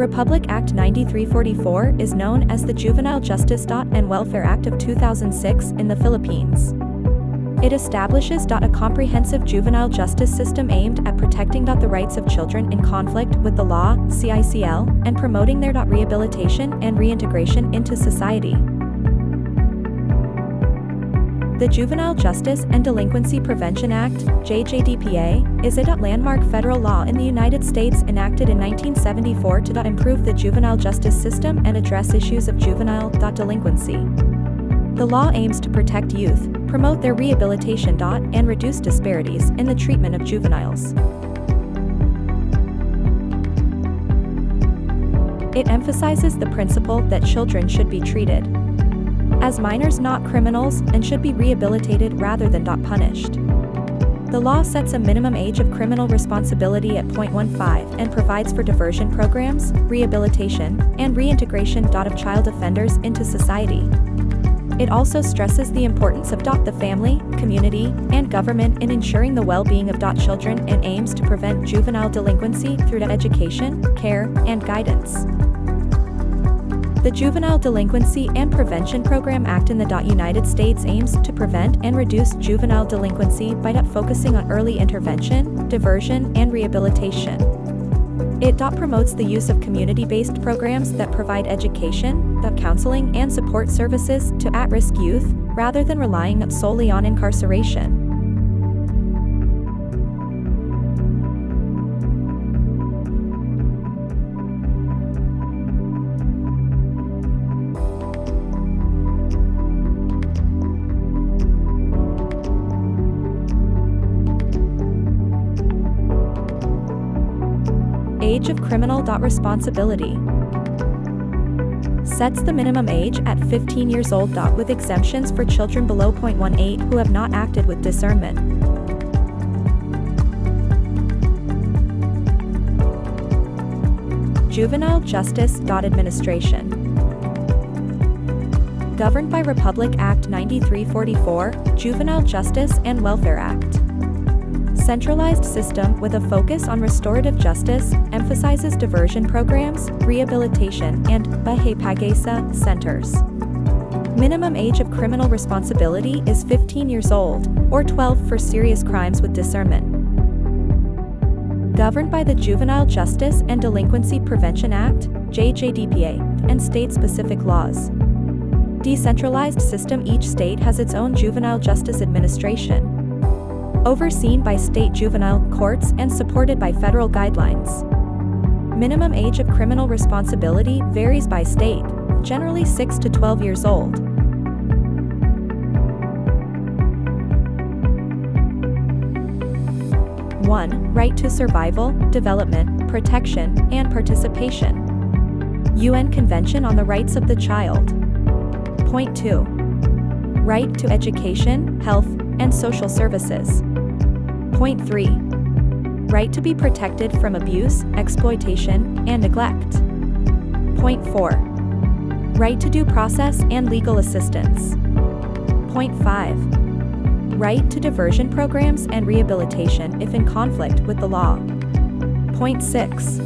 Republic Act 9344 is known as the Juvenile Justice and Welfare Act of 2006 in the Philippines. It establishes a comprehensive juvenile justice system aimed at protecting the rights of children in conflict with the law, CICL, and promoting their rehabilitation and reintegration into society. The Juvenile Justice and Delinquency Prevention Act, JJDPA, is a landmark federal law in the United States enacted in 1974 to improve the juvenile justice system and address issues of juvenile delinquency. The law aims to protect youth, promote their rehabilitation and reduce disparities in the treatment of juveniles. It emphasizes the principle that children should be treated as minors, not criminals, and should be rehabilitated rather than punished. The law sets a minimum age of criminal responsibility at 15 and provides for diversion programs, rehabilitation, and reintegration of child offenders into society. It also stresses the importance of the family, community, and government in ensuring the well-being of children and aims to prevent juvenile delinquency through education, care, and guidance. The Juvenile Delinquency and Prevention Program Act in the United States aims to prevent and reduce juvenile delinquency by focusing on early intervention, diversion, and rehabilitation. It promotes the use of community-based programs that provide education, counseling, and support services to at-risk youth, rather than relying solely on incarceration. Age of criminal responsibility. Sets the minimum age at 15 years old with exemptions for children below 0.18 who have not acted with discernment. Juvenile Justice Administration. Governed by Republic Act 9344, Juvenile Justice and Welfare Act. Centralized system with a focus on restorative justice, emphasizes diversion programs, rehabilitation, and bahipagasa centers. Minimum age of criminal responsibility is 15 years old, or 12 for serious crimes with discernment. Governed by the Juvenile Justice and Delinquency Prevention Act, JJDPA, and state-specific laws. Decentralized system. Each state has its own juvenile justice administration, overseen by state juvenile courts and supported by federal guidelines. Minimum age of criminal responsibility varies by state, generally 6 to 12 years old. One, right to survival, development, protection, and participation. UN Convention on the Rights of the Child. Point 2. Right to education, health, and social services. Point 3. Right to be protected from abuse, exploitation, and neglect. Point 4. Right to due process and legal assistance. Point 5. Right to diversion programs and rehabilitation if in conflict with the law. Point 6.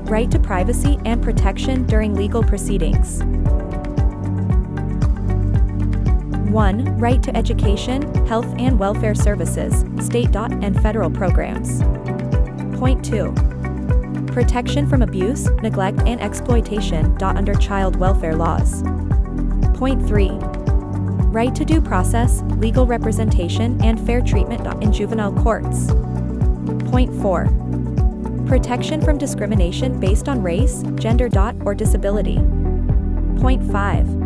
Right to privacy and protection during legal proceedings. 1. Right to education, health and welfare services, state and federal programs. Point 2. Protection from abuse, neglect and exploitation under child welfare laws. Point 3. Right to due process, legal representation and fair treatment in juvenile courts. Point 4. Protection from discrimination based on race, gender or disability. Point 5.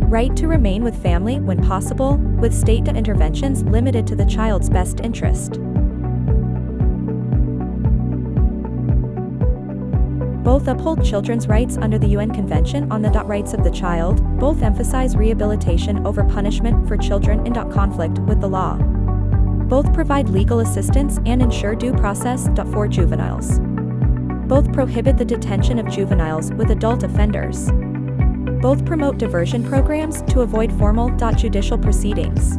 Right to remain with family when possible, with state interventions limited to the child's best interest. Both uphold children's rights under the UN Convention on the Rights of the Child. Both emphasize rehabilitation over punishment for children in conflict with the law. Both provide legal assistance and ensure due process for juveniles. Both prohibit the detention of juveniles with adult offenders. Both promote diversion programs to avoid formal judicial proceedings.